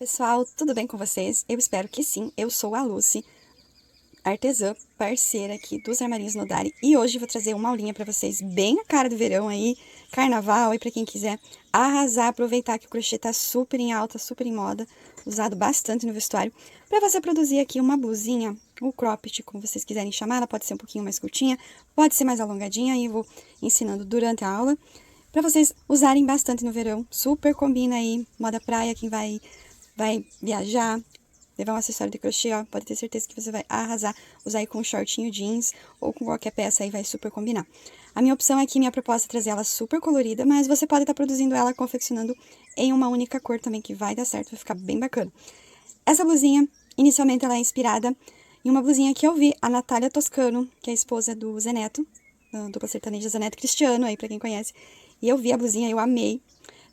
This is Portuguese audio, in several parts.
Pessoal, tudo bem com vocês? Eu espero que sim. Eu sou a Lucy, artesã, parceira aqui dos Armarinhos Nodari, e hoje vou trazer uma aulinha pra vocês bem a cara do verão aí, carnaval, e pra quem quiser arrasar, aproveitar que o crochê tá super em alta, super em moda, usado bastante no vestuário, pra você produzir aqui uma blusinha, ou cropped, como vocês quiserem chamar. Ela pode ser um pouquinho mais curtinha, pode ser mais alongadinha, e eu vou ensinando durante a aula, pra vocês usarem bastante no verão. Super combina aí, moda praia, quem vai viajar, levar um acessório de crochê, ó, pode ter certeza que você vai arrasar, usar aí com um shortinho jeans ou com qualquer peça aí, vai super combinar. A minha opção aqui, minha proposta é trazer ela super colorida, mas você pode estar produzindo ela, confeccionando em uma única cor também, que vai dar certo, vai ficar bem bacana. Essa blusinha, inicialmente ela é inspirada em uma blusinha que eu vi a Natália Toscano, que é a esposa do Zé Neto, da dupla sertaneja Zé Neto Cristiano, aí pra quem conhece, e eu vi a blusinha, eu amei.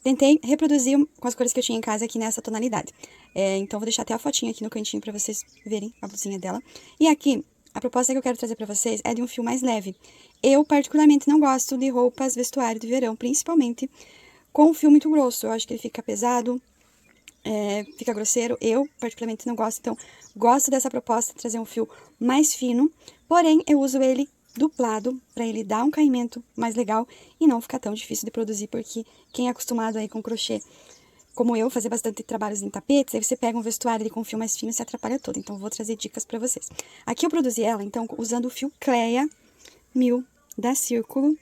Tentei reproduzir com as cores que eu tinha em casa aqui nessa tonalidade. Então, vou deixar até a fotinha aqui no cantinho pra vocês verem a blusinha dela. E aqui, a proposta que eu quero trazer pra vocês é de um fio mais leve. Eu, particularmente, não gosto de roupas, vestuário de verão, principalmente com um fio muito grosso. Eu acho que ele fica pesado, fica grosseiro. Eu, particularmente, não gosto. Então, gosto dessa proposta, trazer um fio mais fino. Porém, eu uso ele duplado, para ele dar um caimento mais legal e não ficar tão difícil de produzir, porque quem é acostumado aí com crochê, como eu, fazer bastante trabalhos em tapetes, aí você pega um vestuário com fio mais fino e se atrapalha todo. Então, eu vou trazer dicas para vocês. Aqui eu produzi ela, então, usando o fio Cleia 1000 da Círculo,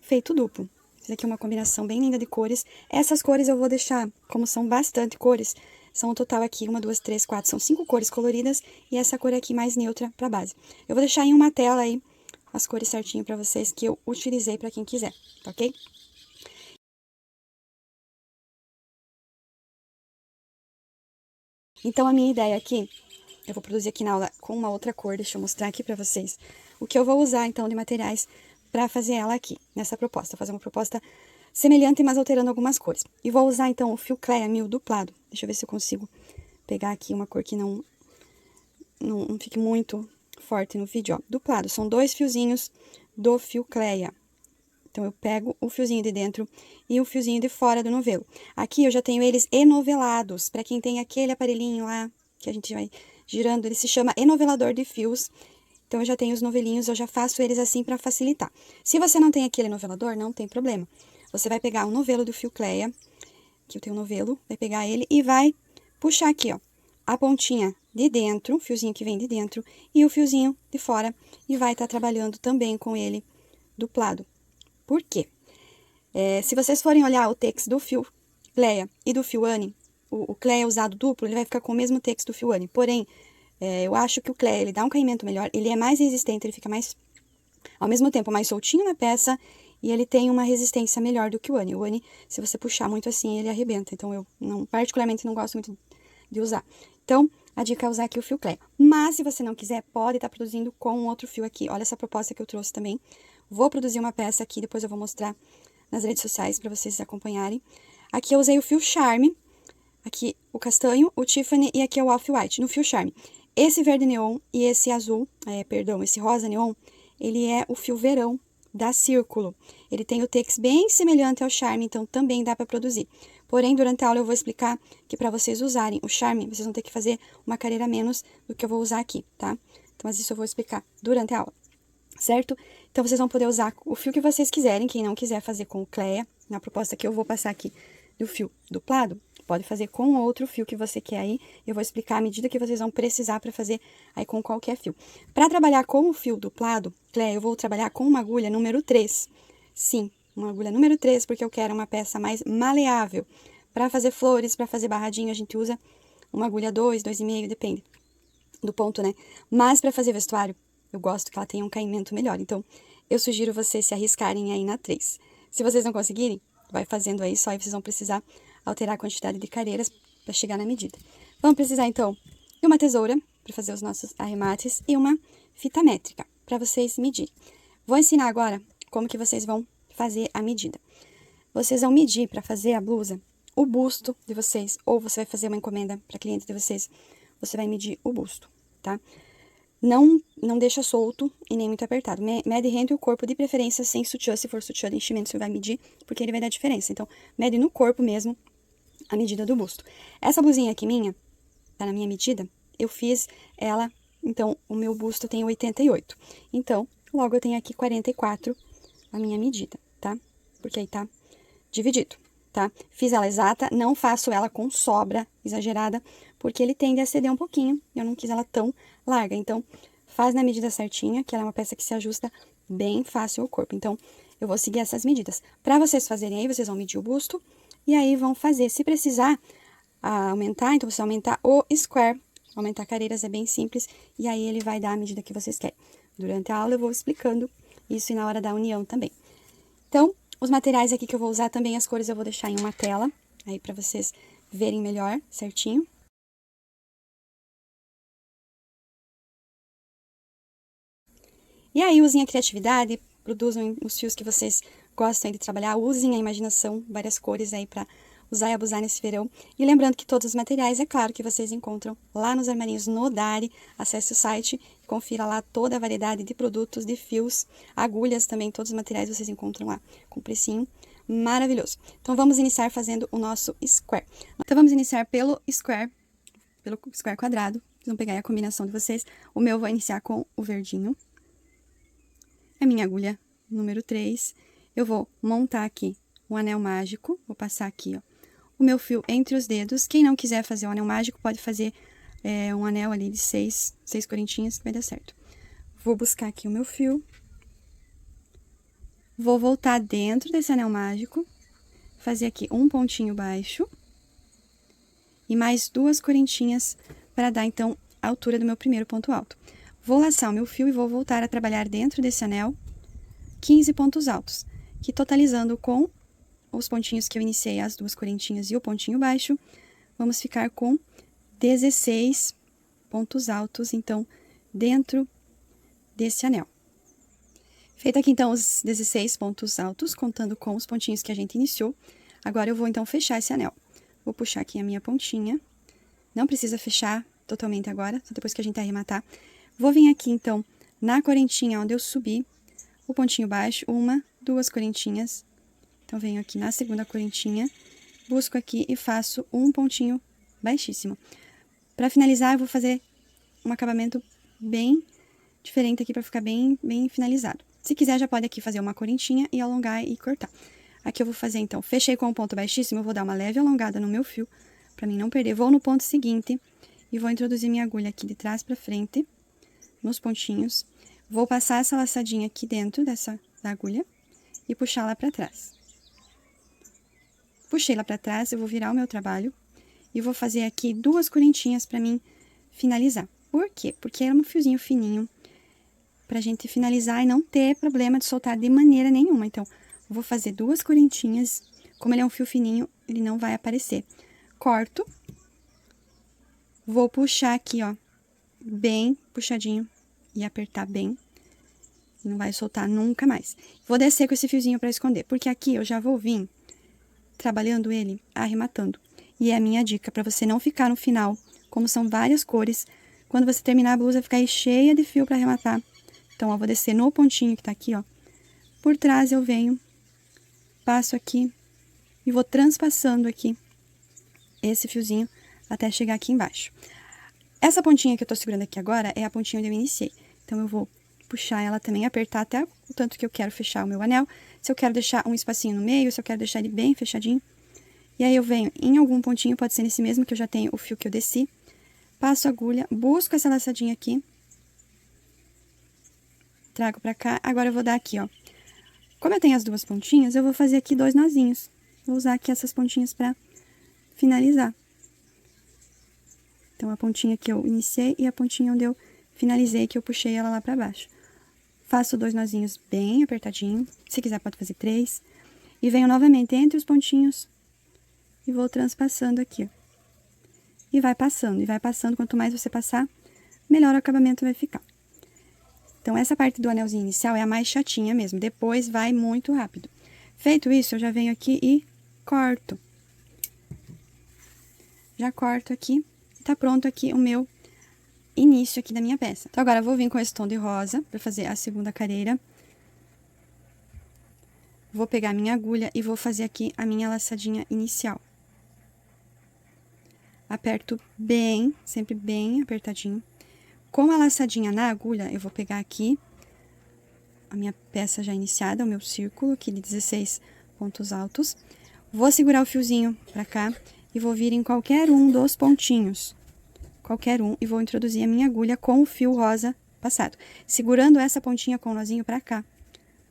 feito duplo. Fiz aqui uma combinação bem linda de cores. Essas cores eu vou deixar, como são bastante cores, são um total aqui, 1, 2, 3, 4, são 5 cores coloridas, e essa cor aqui mais neutra pra base. Eu vou deixar em uma tela aí as cores certinho pra vocês, que eu utilizei pra quem quiser, tá ok? Então, a minha ideia aqui, eu vou produzir aqui na aula com uma outra cor, deixa eu mostrar aqui pra vocês o que eu vou usar, então, de materiais pra fazer ela aqui, nessa proposta. Vou fazer uma proposta semelhante, mas alterando algumas cores. E vou usar, então, o fio Cleia 1000 duplado. Deixa eu ver se eu consigo pegar aqui uma cor que não fique muito forte no vídeo, ó. Duplado, são 2 fiozinhos do fio Cleia. Então, eu pego o fiozinho de dentro e o fiozinho de fora do novelo. Aqui eu já tenho eles enovelados, para quem tem aquele aparelhinho lá, que a gente vai girando, ele se chama enovelador de fios. Então, eu já tenho os novelinhos, eu já faço eles assim para facilitar. Se você não tem aquele novelador, não tem problema. Você vai pegar um novelo do fio Cleia, que eu tenho um novelo, vai pegar ele e vai puxar aqui, ó, a pontinha de dentro, o fiozinho que vem de dentro, e o fiozinho de fora, e vai estar trabalhando também com ele duplado. Por quê? Se vocês forem olhar o texto do fio Cleia e do fio Anne, o Cleia usado duplo, ele vai ficar com o mesmo texto do fio Anne. Porém, eu acho que o Cleia, ele dá um caimento melhor, ele é mais resistente, ele fica mais, ao mesmo tempo, mais soltinho na peça, e ele tem uma resistência melhor do que o Anne. O Anne, se você puxar muito assim, ele arrebenta. Então, eu particularmente não gosto muito de usar. Então, a dica é usar aqui o fio Cleia. Mas, se você não quiser, pode estar produzindo com um outro fio aqui. Olha essa proposta que eu trouxe também. Vou produzir uma peça aqui, depois eu vou mostrar nas redes sociais para vocês acompanharem. Aqui eu usei o fio Charme, aqui o castanho, o Tiffany e aqui é o Off-White, no fio Charme. Esse verde neon e esse azul, esse rosa neon, ele é o fio Verão da Círculo. Ele tem o tex bem semelhante ao Charme, então também dá para produzir. Porém, durante a aula eu vou explicar que para vocês usarem o Charme, vocês vão ter que fazer uma carreira menos do que eu vou usar aqui, tá? Então, mas isso eu vou explicar durante a aula, certo? Então, vocês vão poder usar o fio que vocês quiserem. Quem não quiser fazer com o Cleia, na proposta que eu vou passar aqui do fio duplado, pode fazer com outro fio que você quer aí. Eu vou explicar a medida que vocês vão precisar para fazer aí com qualquer fio. Para trabalhar com o fio duplado, Cleia, eu vou trabalhar com uma agulha número 3. Sim, uma agulha número 3, porque eu quero uma peça mais maleável. Para fazer flores, para fazer barradinho, a gente usa uma agulha 2, 2,5, depende do ponto, né? Mas para fazer vestuário, eu gosto que ela tenha um caimento melhor. Então, eu sugiro vocês se arriscarem aí na 3. Se vocês não conseguirem, vai fazendo aí só, e vocês vão precisar alterar a quantidade de careiras para chegar na medida. Vamos precisar, então, de uma tesoura para fazer os nossos arremates e uma fita métrica para vocês medirem. Vou ensinar agora como que vocês vão fazer a medida. Vocês vão medir para fazer a blusa o busto de vocês, ou você vai fazer uma encomenda para cliente de vocês, você vai medir o busto, tá? Não deixa solto e nem muito apertado. Mede rente o corpo, de preferência sem sutiã. Se for sutiã de enchimento, você vai medir, porque ele vai dar diferença. Então, mede no corpo mesmo a medida do busto. Essa blusinha aqui minha, tá na minha medida, eu fiz ela, então, o meu busto tem 88. Então, logo eu tenho aqui 44 a minha medida, tá? Porque aí tá dividido, tá? Fiz ela exata, não faço ela com sobra exagerada, porque ele tende a ceder um pouquinho, eu não quis ela tão larga. Então, faz na medida certinha, que ela é uma peça que se ajusta bem fácil ao corpo. Então, eu vou seguir essas medidas. Para vocês fazerem aí, vocês vão medir o busto, e aí vão fazer. Se precisar aumentar, então você aumentar o square, aumentar careiras é bem simples, e aí ele vai dar a medida que vocês querem. Durante a aula eu vou explicando isso e na hora da união também. Então, os materiais aqui que eu vou usar também, as cores eu vou deixar em uma tela, aí para vocês verem melhor, certinho. E aí, usem a criatividade, produzam os fios que vocês gostam de trabalhar, usem a imaginação, várias cores aí para usar e abusar nesse verão. E lembrando que todos os materiais, é claro, que vocês encontram lá nos armarinhos no Dari. Acesse o site e confira lá toda a variedade de produtos, de fios, agulhas também, todos os materiais vocês encontram lá, com precinho maravilhoso. Então, vamos iniciar fazendo o nosso square. Então, vamos iniciar pelo square quadrado. Vocês vão pegar aí a combinação de vocês. O meu eu vou iniciar com o verdinho. A minha agulha número 3. Eu vou montar aqui um anel mágico. Vou passar aqui, ó, o meu fio entre os dedos. Quem não quiser fazer um anel mágico, pode fazer um anel ali de 6 correntinhas, que vai dar certo. Vou buscar aqui o meu fio. Vou voltar dentro desse anel mágico. Fazer aqui um pontinho baixo. E mais 2 correntinhas para dar, então, a altura do meu primeiro ponto alto. Vou laçar o meu fio e vou voltar a trabalhar dentro desse anel 15 pontos altos, que totalizando com os pontinhos que eu iniciei, as 2 correntinhas e o pontinho baixo, vamos ficar com 16 pontos altos, então, dentro desse anel. Feito aqui, então, os 16 pontos altos, contando com os pontinhos que a gente iniciou, agora eu vou, então, fechar esse anel. Vou puxar aqui a minha pontinha, não precisa fechar totalmente agora, só depois que a gente arrematar. Vou vir aqui, então, na correntinha onde eu subi, o pontinho baixo, 1, 2 correntinhas. Então, venho aqui na segunda correntinha, busco aqui e faço um pontinho baixíssimo. Para finalizar, eu vou fazer um acabamento bem diferente aqui, para ficar bem finalizado. Se quiser, já pode aqui fazer uma correntinha e alongar e cortar. Aqui eu vou fazer, então, fechei com um ponto baixíssimo, eu vou dar uma leve alongada no meu fio, para mim não perder. Vou no ponto seguinte e vou introduzir minha agulha aqui de trás para frente, nos pontinhos. Vou passar essa laçadinha aqui dentro da agulha e puxar lá para trás. Puxei lá para trás, eu vou virar o meu trabalho e vou fazer aqui 2 correntinhas para mim finalizar. Por quê? Porque é um fiozinho fininho pra gente finalizar e não ter problema de soltar de maneira nenhuma. Então, eu vou fazer 2 correntinhas. Como ele é um fio fininho, ele não vai aparecer. Corto. Vou puxar aqui, ó, bem puxadinho e apertar bem. Não vai soltar nunca mais. Vou descer com esse fiozinho pra esconder, porque aqui eu já vou vir trabalhando ele, arrematando. E é a minha dica, pra você não ficar no final, como são várias cores, quando você terminar a blusa, ficar aí cheia de fio pra arrematar. Então, ó, vou descer no pontinho que tá aqui, ó. Por trás eu venho, passo aqui e vou transpassando aqui esse fiozinho até chegar aqui embaixo. Essa pontinha que eu tô segurando aqui agora é a pontinha onde eu iniciei. Então, eu vou puxar ela também, apertar até o tanto que eu quero fechar o meu anel. Se eu quero deixar um espacinho no meio, se eu quero deixar ele bem fechadinho. E aí, eu venho em algum pontinho, pode ser nesse mesmo que eu já tenho o fio que eu desci. Passo a agulha, busco essa laçadinha aqui. Trago pra cá. Agora, eu vou dar aqui, ó. Como eu tenho as 2 pontinhas, eu vou fazer aqui 2 nozinhos. Vou usar aqui essas pontinhas pra finalizar. Então, a pontinha que eu iniciei e a pontinha onde eu finalizei, que eu puxei ela lá pra baixo. Faço 2 nozinhos bem apertadinho. Se quiser, pode fazer 3. E venho novamente entre os pontinhos e vou transpassando aqui, ó. E vai passando, e vai passando. Quanto mais você passar, melhor o acabamento vai ficar. Então, essa parte do anelzinho inicial é a mais chatinha mesmo. Depois, vai muito rápido. Feito isso, eu já venho aqui e corto. Já corto aqui. Tá pronto aqui o meu início aqui da minha peça. Então, agora eu vou vir com esse tom de rosa para fazer a segunda careira. Vou pegar a minha agulha e vou fazer aqui a minha laçadinha inicial. aperto bem, sempre bem apertadinho. Com a laçadinha na agulha, eu vou pegar aqui a minha peça já iniciada, o meu círculo aqui de 16 pontos altos. Vou segurar o fiozinho pra cá e vou vir em qualquer um dos pontinhos. Qualquer um, e vou introduzir a minha agulha com o fio rosa passado. Segurando essa pontinha com o nozinho pra cá,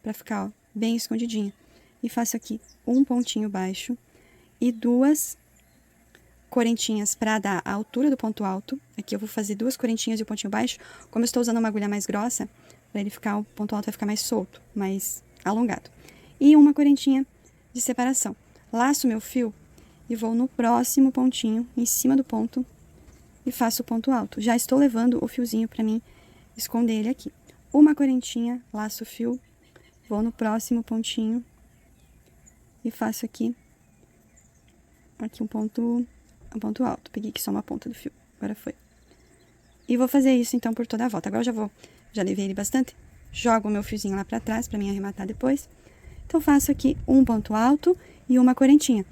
pra ficar, ó, bem escondidinha. E faço aqui um pontinho baixo e 2 correntinhas para dar a altura do ponto alto. Aqui eu vou fazer 2 correntinhas e o pontinho baixo. Como eu estou usando uma agulha mais grossa, para ele ficar, o ponto alto vai ficar mais solto, mais alongado. E uma correntinha de separação. Laço meu fio e vou no próximo pontinho, em cima do ponto, e faço o ponto alto. Já estou levando o fiozinho para mim esconder ele aqui. Uma correntinha, laço o fio, vou no próximo pontinho e faço aqui um ponto alto. Peguei aqui só uma ponta do fio, agora foi. E vou fazer isso então por toda a volta. Agora eu já levei ele bastante, jogo o meu fiozinho lá pra trás pra mim arrematar depois. Então faço aqui um ponto alto e uma correntinha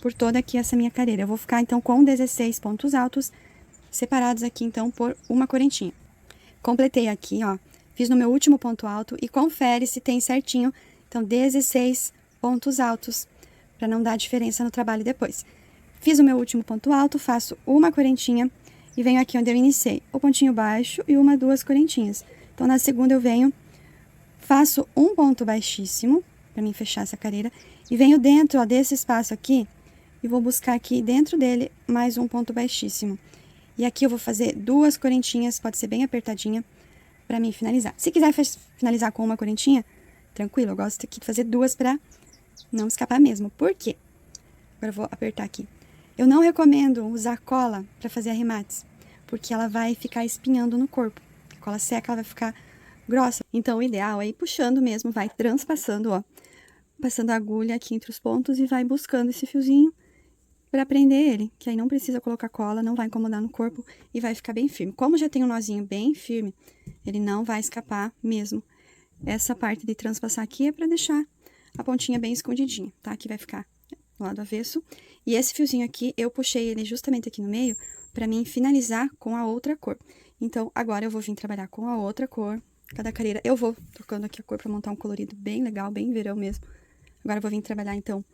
por toda aqui essa minha carreira. Eu vou ficar então com 16 pontos altos separados aqui então por uma correntinha. Completei aqui, ó, fiz no meu último ponto alto e confere se tem certinho, então 16 pontos altos, para não dar diferença no trabalho depois. Fiz o meu último ponto alto, faço uma correntinha e venho aqui onde eu iniciei, o pontinho baixo e 2 correntinhas. Então, na segunda eu venho, faço um ponto baixíssimo, para mim fechar essa carreira, e venho dentro, ó, desse espaço aqui, e vou buscar aqui dentro dele mais um ponto baixíssimo. E aqui eu vou fazer 2 correntinhas, pode ser bem apertadinha, para mim finalizar. Se quiser finalizar com uma correntinha, tranquilo, eu gosto aqui de fazer 2 para não escapar mesmo. Por quê? Agora eu vou apertar aqui. Eu não recomendo usar cola para fazer arremates, porque ela vai ficar espinhando no corpo. A cola seca, ela vai ficar grossa. Então, o ideal é ir puxando mesmo, vai transpassando, ó, passando a agulha aqui entre os pontos e vai buscando esse fiozinho para prender ele, que aí não precisa colocar cola, não vai incomodar no corpo e vai ficar bem firme. Como já tem um nozinho bem firme, ele não vai escapar mesmo. Essa parte de transpassar aqui é para deixar a pontinha bem escondidinha, tá? Aqui vai ficar do lado avesso. E esse fiozinho aqui, eu puxei ele justamente aqui no meio para mim finalizar com a outra cor. Então, agora eu vou vir trabalhar com a outra cor. Cada carreira eu vou trocando aqui a cor para montar um colorido bem legal, bem verão mesmo. Agora eu vou vir trabalhar, então,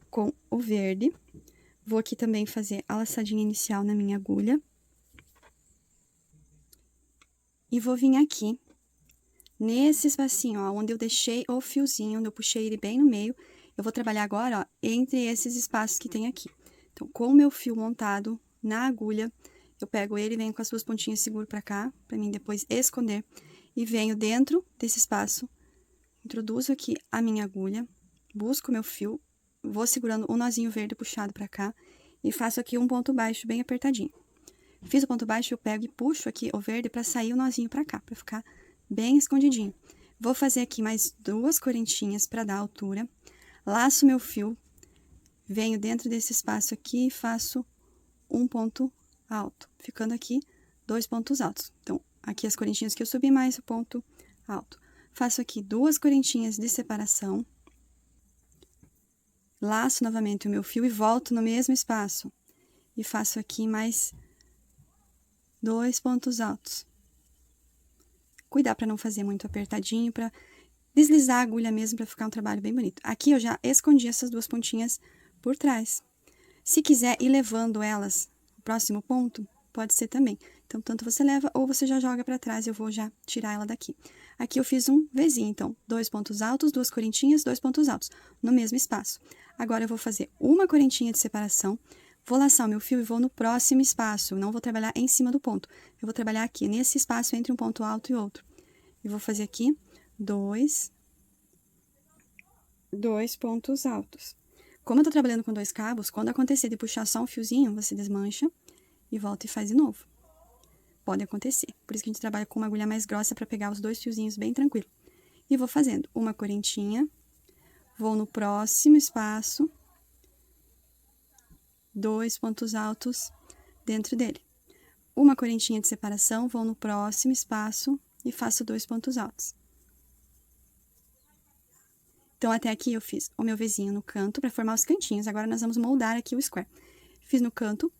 com o verde. Vou aqui também fazer a laçadinha inicial na minha agulha. E vou vir aqui, nesse espacinho, ó, onde eu deixei o fiozinho, onde eu puxei ele bem no meio. Eu vou trabalhar agora, ó, entre esses espaços que tem aqui. Então, com o meu fio montado na agulha, eu pego ele, venho com as 2 pontinhas, seguro pra cá, pra mim depois esconder. E venho dentro desse espaço, introduzo aqui a minha agulha, busco o meu fio, vou segurando o nozinho verde puxado pra cá e faço aqui um ponto baixo bem apertadinho. Fiz o ponto baixo, eu pego e puxo aqui o verde pra sair o nozinho pra cá, pra ficar bem escondidinho. Vou fazer aqui mais 2 correntinhas pra dar altura. Laço meu fio, venho dentro desse espaço aqui e faço um ponto alto, ficando aqui 2 pontos altos. Então, aqui as correntinhas que eu subi mais o ponto alto. Faço aqui 2 correntinhas de separação. Laço novamente o meu fio e volto no mesmo espaço. E faço aqui mais 2 pontos altos. Cuidar para não fazer muito apertadinho, para deslizar a agulha mesmo, para ficar um trabalho bem bonito. Aqui eu já escondi essas 2 pontinhas por trás. Se quiser ir levando elas o próximo ponto, pode ser também. Então, tanto você leva ou você já joga para trás, eu vou já tirar ela daqui. Aqui eu fiz um Vzinho, então, 2 pontos altos, 2 correntinhas, 2 pontos altos, no mesmo espaço. Agora, eu vou fazer uma correntinha de separação, vou laçar o meu fio e vou no próximo espaço, não vou trabalhar em cima do ponto. Eu vou trabalhar aqui, nesse espaço entre um ponto alto e outro. E vou fazer aqui 2 pontos altos. Como eu tô trabalhando com 2 cabos, quando acontecer de puxar só um fiozinho, você desmancha e volta e faz de novo. Pode acontecer. Por isso que a gente trabalha com uma agulha mais grossa para pegar os 2 fiozinhos bem tranquilo. E vou fazendo uma correntinha, vou no próximo espaço, 2 pontos altos dentro dele. Uma correntinha de separação, vou no próximo espaço e faço 2 pontos altos. Então, até aqui eu fiz o meu Vzinho no canto para formar os cantinhos. Agora, nós vamos moldar aqui o square. Fiz no canto,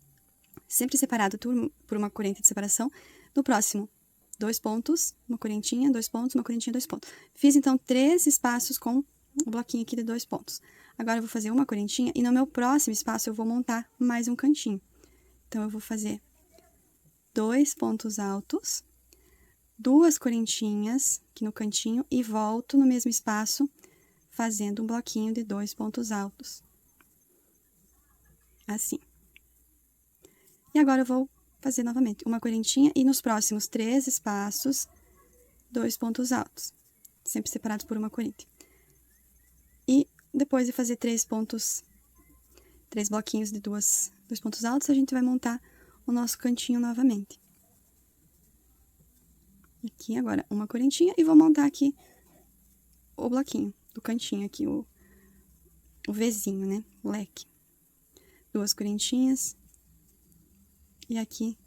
sempre separado por uma corrente de separação. No próximo, 2 pontos, uma correntinha, 2 pontos, uma correntinha, 2 pontos. Fiz, então, 3 espaços com o bloquinho aqui de 2 pontos. Agora, eu vou fazer uma correntinha e no meu próximo espaço eu vou montar mais um cantinho. Então, eu vou fazer 2 pontos altos, 2 correntinhas aqui no cantinho e volto no mesmo espaço, fazendo um bloquinho de 2 pontos altos. Assim. E agora, eu vou fazer novamente uma correntinha e nos próximos 3 espaços, 2 pontos altos, sempre separados por uma corrente. E depois de fazer 3 bloquinhos de 2 pontos altos, a gente vai montar o nosso cantinho novamente. Aqui agora uma correntinha e vou montar aqui o bloquinho do cantinho aqui, o Vzinho, né? O leque. 2 correntinhas. E aqui,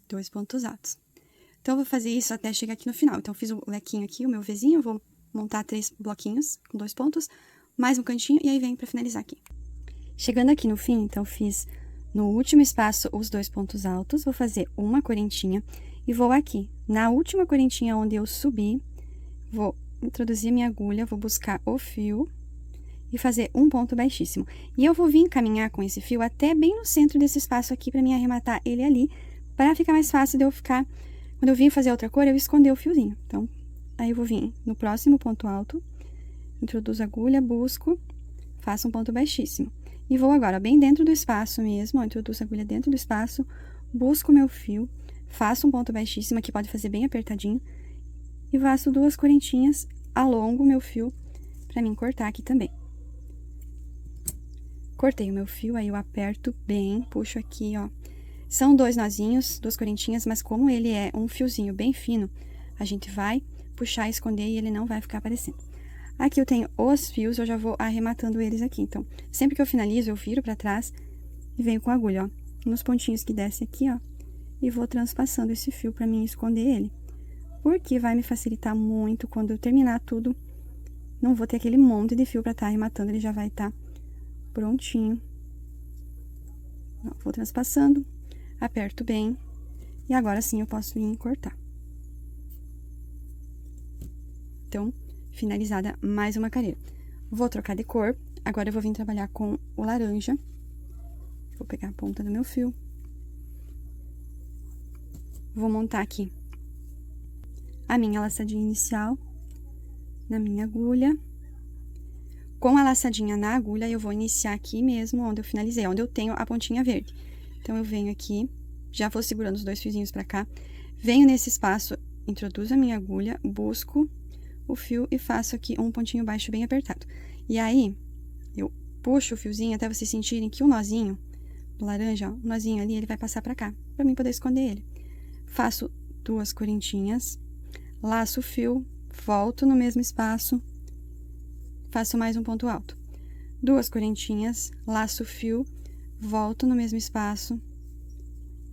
2 pontos altos. Então, eu vou fazer isso até chegar aqui no final. Então, eu fiz o lequinho aqui, o meu Vzinho, eu vou montar 3 bloquinhos com 2 pontos, mais um cantinho, e aí vem pra finalizar aqui. Chegando aqui no fim, então, eu fiz no último espaço os 2 pontos altos, vou fazer uma correntinha e vou aqui, na última correntinha onde eu subi, vou introduzir minha agulha, vou buscar o fio e fazer um ponto baixíssimo. E eu vou vir caminhar com esse fio até bem no centro desse espaço aqui, pra mim arrematar ele ali, pra ficar mais fácil de eu ficar... Quando eu vim fazer outra cor, eu esconder o fiozinho. Então, aí eu vou vir no próximo ponto alto, introduzo a agulha, busco, faço um ponto baixíssimo. E vou agora bem dentro do espaço mesmo, ó, introduzo a agulha dentro do espaço, busco o meu fio, faço um ponto baixíssimo, aqui pode fazer bem apertadinho, e faço 2 correntinhas, alongo o meu fio, pra mim cortar aqui também. Cortei o meu fio, aí eu aperto bem, puxo aqui, ó. São 2 nozinhos, 2 correntinhas, mas como ele é um fiozinho bem fino, a gente vai puxar e esconder e ele não vai ficar aparecendo. Aqui eu tenho os fios, eu já vou arrematando eles aqui. Então, sempre que eu finalizo, eu viro pra trás e venho com a agulha, ó, nos pontinhos que desce aqui, ó, e vou transpassando esse fio pra mim esconder ele. Porque vai me facilitar muito quando eu terminar tudo, não vou ter aquele monte de fio pra estar arrematando, ele já vai estar prontinho. Ó, vou transpassando, aperto bem, e agora sim eu posso vir cortar. Então, finalizada mais uma carreira. Vou trocar de cor, agora eu vou vir trabalhar com o laranja. Vou pegar a ponta do meu fio. Vou montar aqui a minha laçadinha inicial na minha agulha. Com a laçadinha na agulha, eu vou iniciar aqui mesmo, onde eu finalizei, onde eu tenho a pontinha verde. Então, eu venho aqui, já vou segurando os 2 fiozinhos pra cá, venho nesse espaço, introduzo a minha agulha, busco o fio e faço aqui um pontinho baixo bem apertado. E aí, eu puxo o fiozinho até vocês sentirem que o nozinho do laranja, ó, o nozinho ali, ele vai passar pra cá, pra mim poder esconder ele. Faço 2 correntinhas, laço o fio, volto no mesmo espaço, faço mais um ponto alto. 2 correntinhas, laço o fio, volto no mesmo espaço,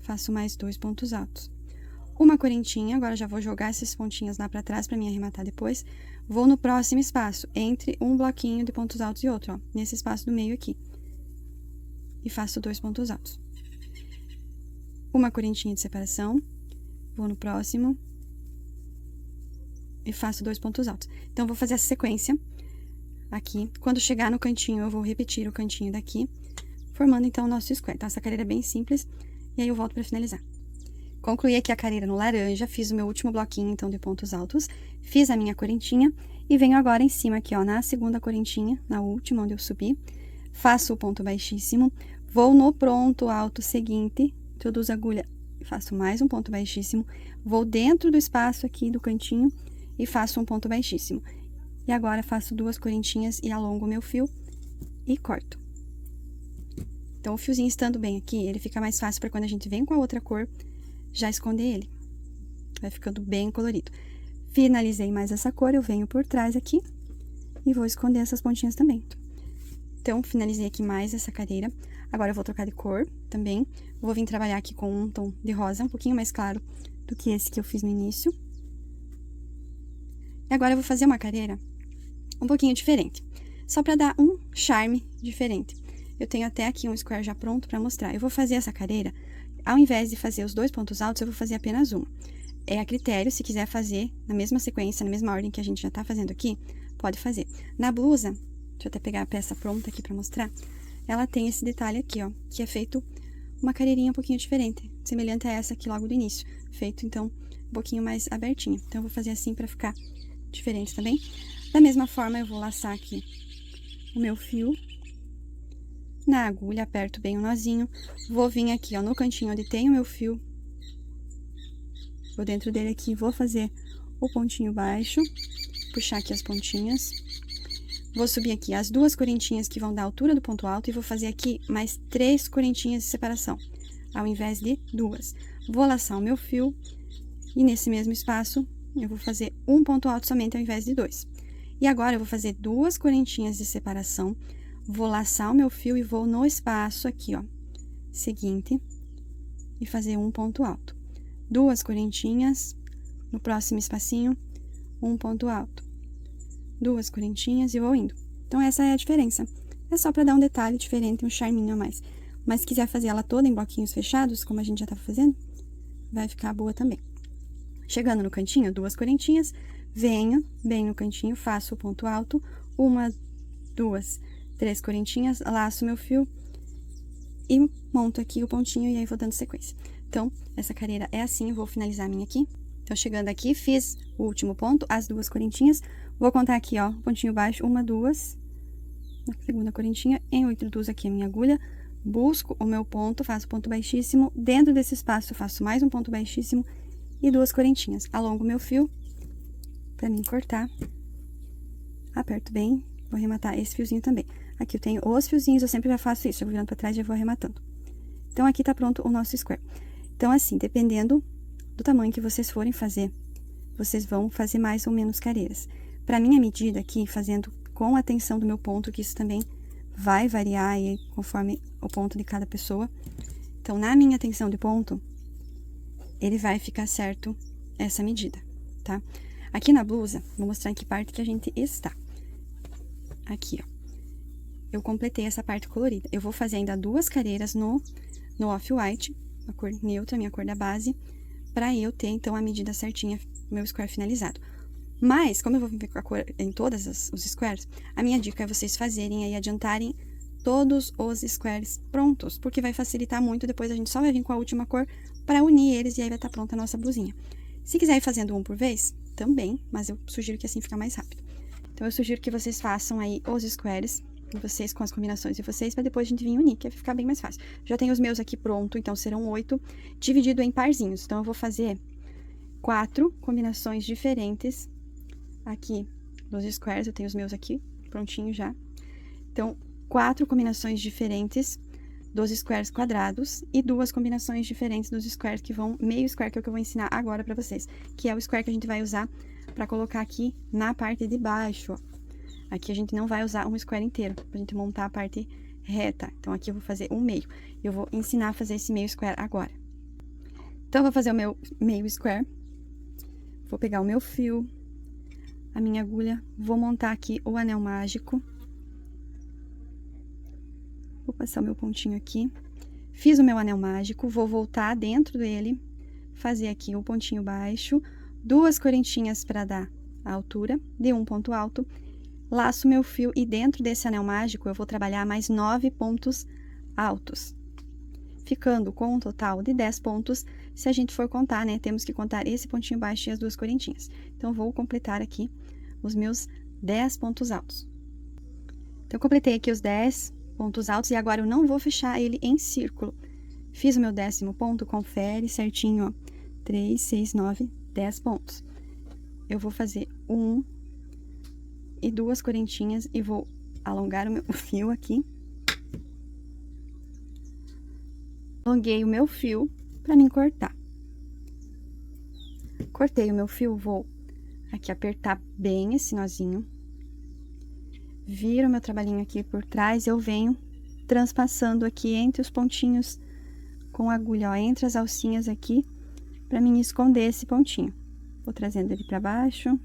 faço mais 2 pontos altos. Uma correntinha, agora já vou jogar esses pontinhos lá pra trás pra mim arrematar depois. Vou no próximo espaço, entre um bloquinho de pontos altos e outro, ó, nesse espaço do meio aqui. E faço 2 pontos altos. Uma correntinha de separação, vou no próximo e faço 2 pontos altos. Então, vou fazer essa sequência aqui. Quando chegar no cantinho, eu vou repetir o cantinho daqui, formando então o nosso square. Então, essa carreira é bem simples, e aí eu volto pra finalizar. Concluí aqui a carreira no laranja, fiz o meu último bloquinho, então, de pontos altos, fiz a minha correntinha, e venho agora em cima aqui, ó, na segunda correntinha, na última, onde eu subi, faço o ponto baixíssimo, vou no ponto alto seguinte, introduzo a agulha, faço mais um ponto baixíssimo, vou dentro do espaço aqui do cantinho, e faço um ponto baixíssimo. E agora, faço 2 correntinhas e alongo o meu fio, e corto. Então, o fiozinho estando bem aqui, ele fica mais fácil para quando a gente vem com a outra cor, já esconder ele. Vai ficando bem colorido. Finalizei mais essa cor, eu venho por trás aqui e vou esconder essas pontinhas também. Então, finalizei aqui mais essa carreira. Agora, eu vou trocar de cor também. Vou vir trabalhar aqui com um tom de rosa, um pouquinho mais claro do que esse que eu fiz no início. E agora, eu vou fazer uma carreira um pouquinho diferente, só para dar um charme diferente. eu tenho até aqui um square já pronto pra mostrar. Eu vou fazer essa carreira, ao invés de fazer os 2 pontos altos, eu vou fazer apenas uma. É a critério, se quiser fazer na mesma sequência, na mesma ordem que a gente já tá fazendo aqui, pode fazer. Na blusa, deixa eu até pegar a peça pronta aqui pra mostrar, ela tem esse detalhe aqui, ó, que é feito uma carreirinha um pouquinho diferente, semelhante a essa aqui logo do início, feito, então, um pouquinho mais abertinho. Então, eu vou fazer assim pra ficar diferente também. Da mesma forma, eu vou laçar aqui o meu fio na agulha, aperto bem o nozinho, vou vir aqui, ó, no cantinho onde tem o meu fio, vou dentro dele aqui, vou fazer o pontinho baixo, puxar aqui as pontinhas, vou subir aqui as 2 correntinhas que vão dar a altura do ponto alto e vou fazer aqui mais 3 correntinhas de separação, ao invés de 2. Vou laçar o meu fio e nesse mesmo espaço eu vou fazer um ponto alto somente ao invés de 2. E agora eu vou fazer 2 correntinhas de separação, vou laçar o meu fio e vou no espaço aqui, ó, seguinte, e fazer um ponto alto. 2 correntinhas, no próximo espacinho, um ponto alto. 2 correntinhas e vou indo. Então, essa é a diferença. É só pra dar um detalhe diferente, um charminho a mais. Mas se quiser fazer ela toda em bloquinhos fechados, como a gente já tava fazendo, vai ficar boa também. Chegando no cantinho, 2 correntinhas, venho bem no cantinho, faço o ponto alto, 1, 2, 3 correntinhas, laço meu fio e monto aqui o pontinho e aí vou dando sequência. Então, essa carreira é assim, eu vou finalizar a minha aqui. Então, chegando aqui, fiz o último ponto, as 2 correntinhas, vou contar aqui, ó, pontinho baixo, 1, 2, na segunda correntinha, introduzo aqui a minha agulha, busco o meu ponto, faço ponto baixíssimo, dentro desse espaço eu faço mais um ponto baixíssimo e 2 correntinhas. Alongo o meu fio pra mim cortar, aperto bem, vou arrematar esse fiozinho também. Aqui eu tenho os fiozinhos, eu sempre já faço isso, eu vou virando pra trás e já vou arrematando. Então, aqui tá pronto o nosso square. Então, assim, dependendo do tamanho que vocês forem fazer, vocês vão fazer mais ou menos carreiras. Pra minha medida aqui, fazendo com a tensão do meu ponto, que isso também vai variar aí conforme o ponto de cada pessoa. Então, na minha tensão de ponto, ele vai ficar certo essa medida, tá? Aqui na blusa, vou mostrar em que parte que a gente está. Aqui, ó. Eu completei essa parte colorida. Eu vou fazer ainda 2 carreiras no off-white, a cor neutra, minha cor da base, pra eu ter, então, a medida certinha, meu square finalizado. Mas, como eu vou vir com a cor em todas os squares, a minha dica é vocês fazerem aí, adiantarem todos os squares prontos, porque vai facilitar muito, depois a gente só vai vir com a última cor pra unir eles e aí vai estar pronta a nossa blusinha. Se quiser ir fazendo um por vez, também, mas eu sugiro que assim fica mais rápido. Então, eu sugiro que vocês façam aí os squares, vocês com as combinações de vocês, para depois a gente vir unir, que vai ficar bem mais fácil. Já tenho os meus aqui pronto, então serão 8, dividido em parzinhos. Então, eu vou fazer 4 combinações diferentes aqui dos squares, eu tenho os meus aqui prontinho já. Então, 4 combinações diferentes dos squares quadrados e 2 combinações diferentes dos squares que vão meio square, que é o que eu vou ensinar agora pra vocês, que é o square que a gente vai usar pra colocar aqui na parte de baixo, ó. Aqui a gente não vai usar um square inteiro, pra gente montar a parte reta. Então, aqui eu vou fazer um meio. Eu vou ensinar a fazer esse meio square agora. Então, eu vou fazer o meu meio square. Vou pegar o meu fio, a minha agulha, vou montar aqui o anel mágico. Vou passar o meu pontinho aqui. Fiz o meu anel mágico, vou voltar dentro dele, fazer aqui o pontinho baixo, 2 correntinhas para dar a altura de um ponto alto. Laço meu fio e dentro desse anel mágico eu vou trabalhar mais 9 pontos altos, ficando com um total de 10 pontos. Se a gente for contar, né, temos que contar esse pontinho baixo e as 2 correntinhas. Então, vou completar aqui os meus 10 pontos altos. Então, eu completei aqui os 10 pontos altos e agora eu não vou fechar ele em círculo. Fiz o meu 10º ponto, confere certinho, ó, 3, 6, 9, 10 pontos. Eu vou fazer 1 e 2 correntinhas e vou alongar o meu fio aqui. Alonguei o meu fio pra mim cortar. Cortei o meu fio, vou aqui apertar bem esse nozinho. Viro meu trabalhinho aqui por trás, eu venho transpassando aqui entre os pontinhos com a agulha, ó, entre as alcinhas aqui, pra mim esconder esse pontinho. Vou trazendo ele pra baixo.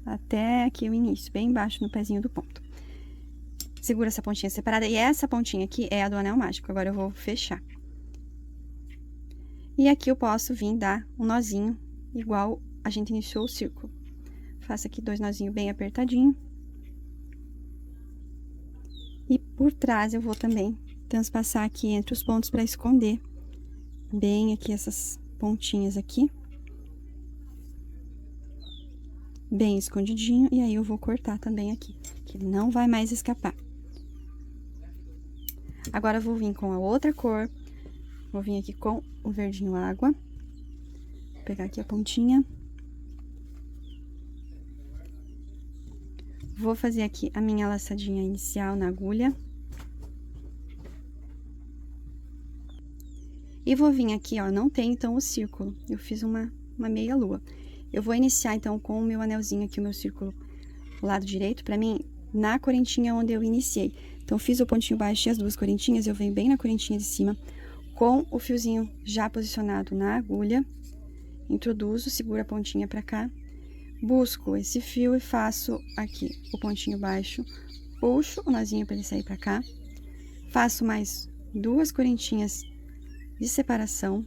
Até aqui o início, bem embaixo no pezinho do ponto. Segura essa pontinha separada. E essa pontinha aqui é a do anel mágico. Agora, eu vou fechar. E aqui eu posso vir dar um nozinho, igual a gente iniciou o círculo. Faço aqui 2 nozinhos bem apertadinho. E por trás eu vou também transpassar aqui entre os pontos para esconder bem aqui essas pontinhas aqui. Bem escondidinho. E aí, eu vou cortar também aqui, que ele não vai mais escapar. Agora, eu vou vir com a outra cor. Vou vir aqui com o verdinho água. Vou pegar aqui a pontinha. Vou fazer aqui a minha laçadinha inicial na agulha. E vou vir aqui, ó, não tem, então, o círculo. Eu fiz uma meia lua. Eu vou iniciar, então, com o meu anelzinho aqui, o meu círculo do lado direito, pra mim, na correntinha onde eu iniciei. Então, fiz o pontinho baixo e as 2 correntinhas, eu venho bem na correntinha de cima, com o fiozinho já posicionado na agulha. Introduzo, seguro a pontinha pra cá. Busco esse fio e faço aqui o pontinho baixo, puxo o nozinho para ele sair para cá, faço mais 2 correntinhas de separação,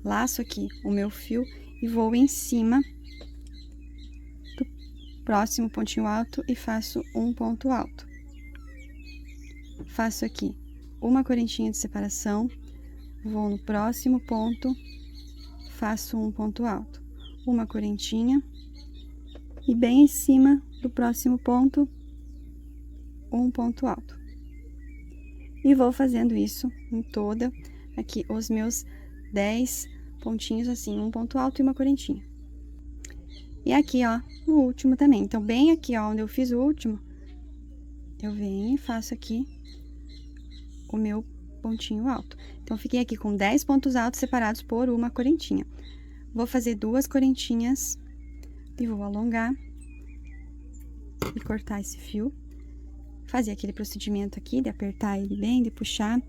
laço aqui o meu fio e vou em cima do próximo pontinho alto e faço um ponto alto. Faço aqui uma correntinha de separação, vou no próximo ponto, faço um ponto alto, uma correntinha. E bem em cima do próximo ponto, um ponto alto. E vou fazendo isso em toda aqui os meus 10 pontinhos, assim, um ponto alto e uma correntinha. E aqui, ó, o último também. Então, bem aqui, ó, onde eu fiz o último, eu venho e faço aqui o meu pontinho alto. Então, fiquei aqui com 10 pontos altos separados por uma correntinha. Vou fazer 2 correntinhas. E vou alongar e cortar esse fio. Fazer aquele procedimento aqui de apertar ele bem, de puxar.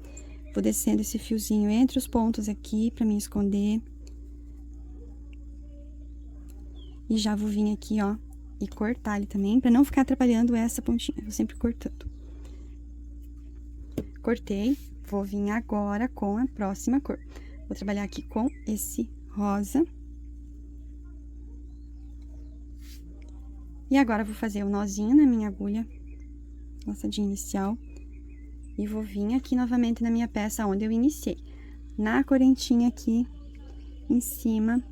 Vou descendo esse fiozinho entre os pontos aqui pra me esconder. E já vou vir aqui, ó, e cortar ele também, pra não ficar atrapalhando essa pontinha. Vou sempre cortando. Cortei. Vou vir agora com a próxima cor. Vou trabalhar aqui com esse rosa. E agora, vou fazer um nozinho na minha agulha, laçadinha inicial, e vou vir aqui novamente na minha peça onde eu iniciei. Na correntinha aqui, em cima,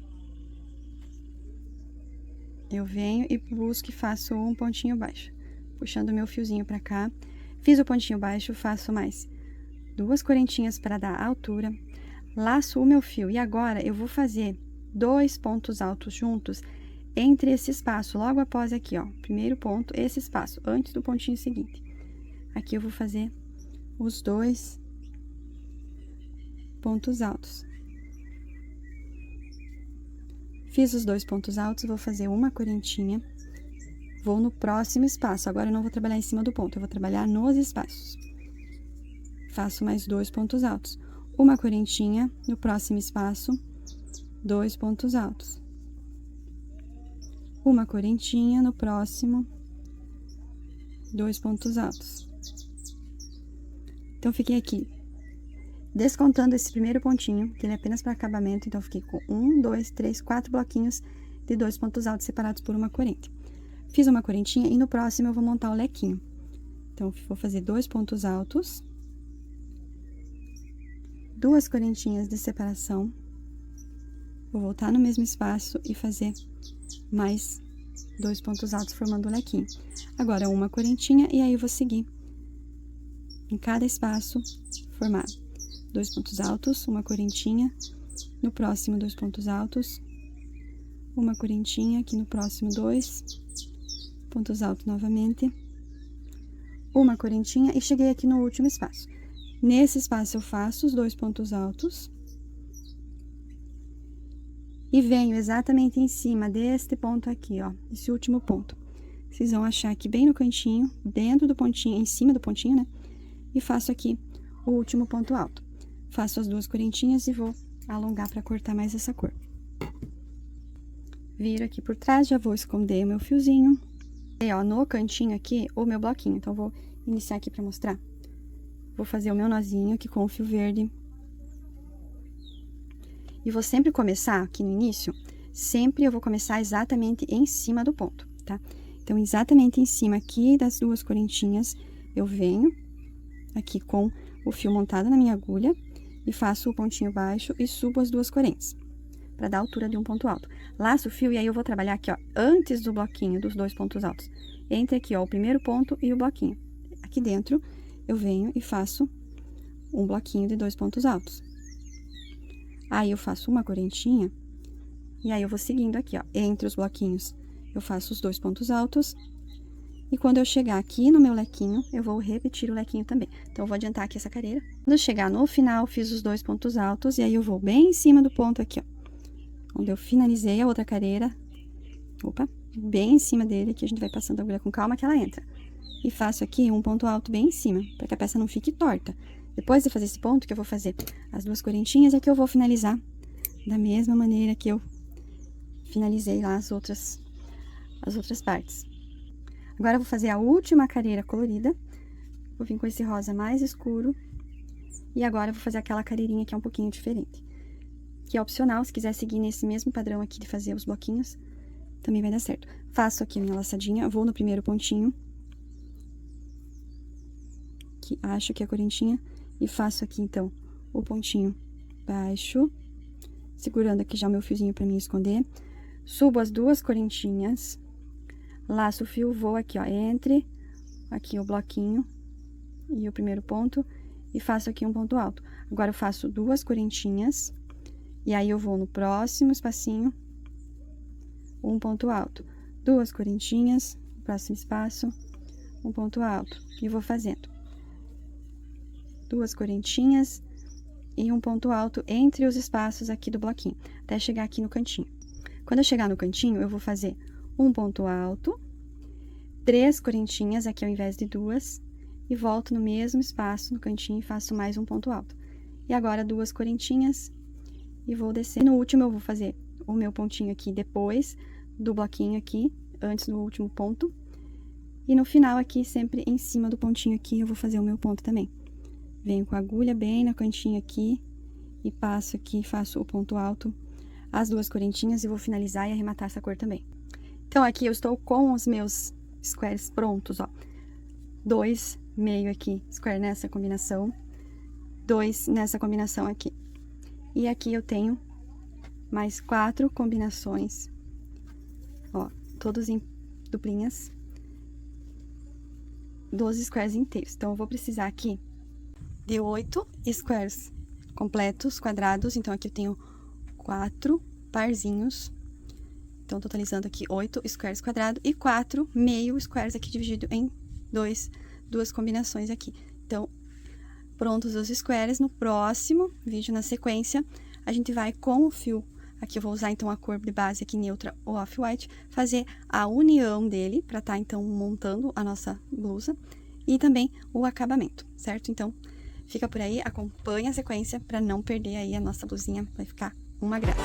eu venho e busco e faço um pontinho baixo, puxando o meu fiozinho pra cá. Fiz o pontinho baixo, faço mais 2 correntinhas para dar altura, laço o meu fio. E agora, eu vou fazer 2 pontos altos juntos, entre esse espaço, logo após aqui, ó, primeiro ponto, esse espaço, antes do pontinho seguinte. Aqui eu vou fazer os 2 pontos altos. Fiz os 2 pontos altos, vou fazer uma correntinha, vou no próximo espaço. Agora, eu não vou trabalhar em cima do ponto, eu vou trabalhar nos espaços. Faço mais 2 pontos altos. Uma correntinha no próximo espaço, 2 pontos altos. Uma correntinha no próximo, 2 pontos altos. Então, fiquei aqui, descontando esse primeiro pontinho, que ele é apenas para acabamento. Então, fiquei com 1, 2, 3, 4 bloquinhos de 2 pontos altos separados por uma corrente. Fiz uma correntinha e no próximo eu vou montar o lequinho. Então, vou fazer 2 pontos altos, 2 correntinhas de separação. Vou voltar no mesmo espaço e fazer mais 2 pontos altos formando o lequinho. Agora, uma correntinha e aí eu vou seguir em cada espaço, formar 2 pontos altos, uma correntinha, no próximo 2 pontos altos, uma correntinha, aqui no próximo 2 pontos altos novamente, uma correntinha e cheguei aqui no último espaço. Nesse espaço, eu faço os 2 pontos altos. E venho exatamente em cima deste ponto aqui, ó, esse último ponto. Vocês vão achar aqui bem no cantinho, dentro do pontinho, em cima do pontinho, né? E faço aqui o último ponto alto. Faço as 2 correntinhas e vou alongar para cortar mais essa cor. Viro aqui por trás, já vou esconder o meu fiozinho. E, ó, no cantinho aqui, o meu bloquinho. Então, vou iniciar aqui pra mostrar. Vou fazer o meu nozinho aqui com o fio verde. E vou sempre começar aqui no início, sempre eu vou começar exatamente em cima do ponto, tá? Então, exatamente em cima aqui das duas correntinhas, eu venho aqui com o fio montado na minha agulha e faço o pontinho baixo e subo as duas correntes, para dar a altura de um ponto alto. Laço o fio e aí eu vou trabalhar aqui, ó, antes do bloquinho dos dois pontos altos. Entre aqui, ó, o primeiro ponto e o bloquinho. Aqui dentro, eu venho e faço um bloquinho de dois pontos altos. Aí, eu faço uma correntinha, e aí eu vou seguindo aqui, ó, entre os bloquinhos, eu faço os dois pontos altos, e quando eu chegar aqui no meu lequinho, eu vou repetir o lequinho também. Então, eu vou adiantar aqui essa carreira. Quando eu chegar no final, fiz os dois pontos altos, e aí eu vou bem em cima do ponto aqui, ó, onde eu finalizei a outra carreira, opa, bem em cima dele, que a gente vai passando a agulha com calma que ela entra. E faço aqui um ponto alto bem em cima, para que a peça não fique torta. Depois de fazer esse ponto, que eu vou fazer as duas correntinhas, é que eu vou finalizar da mesma maneira que eu finalizei lá as outras partes. Agora, eu vou fazer a última carreira colorida. Vou vir com esse rosa mais escuro. E agora, eu vou fazer aquela carreirinha que é um pouquinho diferente. Que é opcional, se quiser seguir nesse mesmo padrão aqui de fazer os bloquinhos, também vai dar certo. Faço aqui a minha laçadinha, vou no primeiro pontinho. Que acho que é a correntinha. E faço aqui, então, o pontinho baixo, segurando aqui já o meu fiozinho pra mim esconder. Subo as duas correntinhas, laço o fio, vou aqui, ó, entre aqui o bloquinho e o primeiro ponto, e faço aqui um ponto alto. Agora, eu faço duas correntinhas, e aí eu vou no próximo espacinho, um ponto alto. Duas correntinhas, próximo espaço, um ponto alto, e vou fazendo duas correntinhas e um ponto alto entre os espaços aqui do bloquinho, até chegar aqui no cantinho. Quando eu chegar no cantinho, eu vou fazer um ponto alto, 3 correntinhas aqui ao invés de duas, e volto no mesmo espaço no cantinho e faço mais um ponto alto. E agora, duas correntinhas e vou descer. No último, eu vou fazer o meu pontinho aqui depois do bloquinho aqui, antes do último ponto. E no final aqui, sempre em cima do pontinho aqui, eu vou fazer o meu ponto também. Venho com a agulha bem no cantinho aqui e passo aqui, faço o ponto alto, as duas correntinhas e vou finalizar e arrematar essa cor também. Então, aqui eu estou com os meus squares prontos, ó. 2 meio aqui, square nessa combinação, 2 nessa combinação aqui. E aqui eu tenho mais 4 combinações, ó, todos em duplinhas, 12 squares inteiros. Então, eu vou precisar aqui de 8 squares completos, quadrados. Então, aqui eu tenho 4 parzinhos. Então, totalizando aqui 8 squares quadrados e 4 meio squares aqui dividido em duas combinações aqui. Então, prontos os squares. No próximo vídeo, na sequência, a gente vai com o fio, aqui eu vou usar então a cor de base aqui neutra, o off-white, fazer a união dele, pra tá então montando a nossa blusa, e também o acabamento, certo? Então, fica por aí, acompanha a sequência pra não perder aí a nossa blusinha, vai ficar uma graça.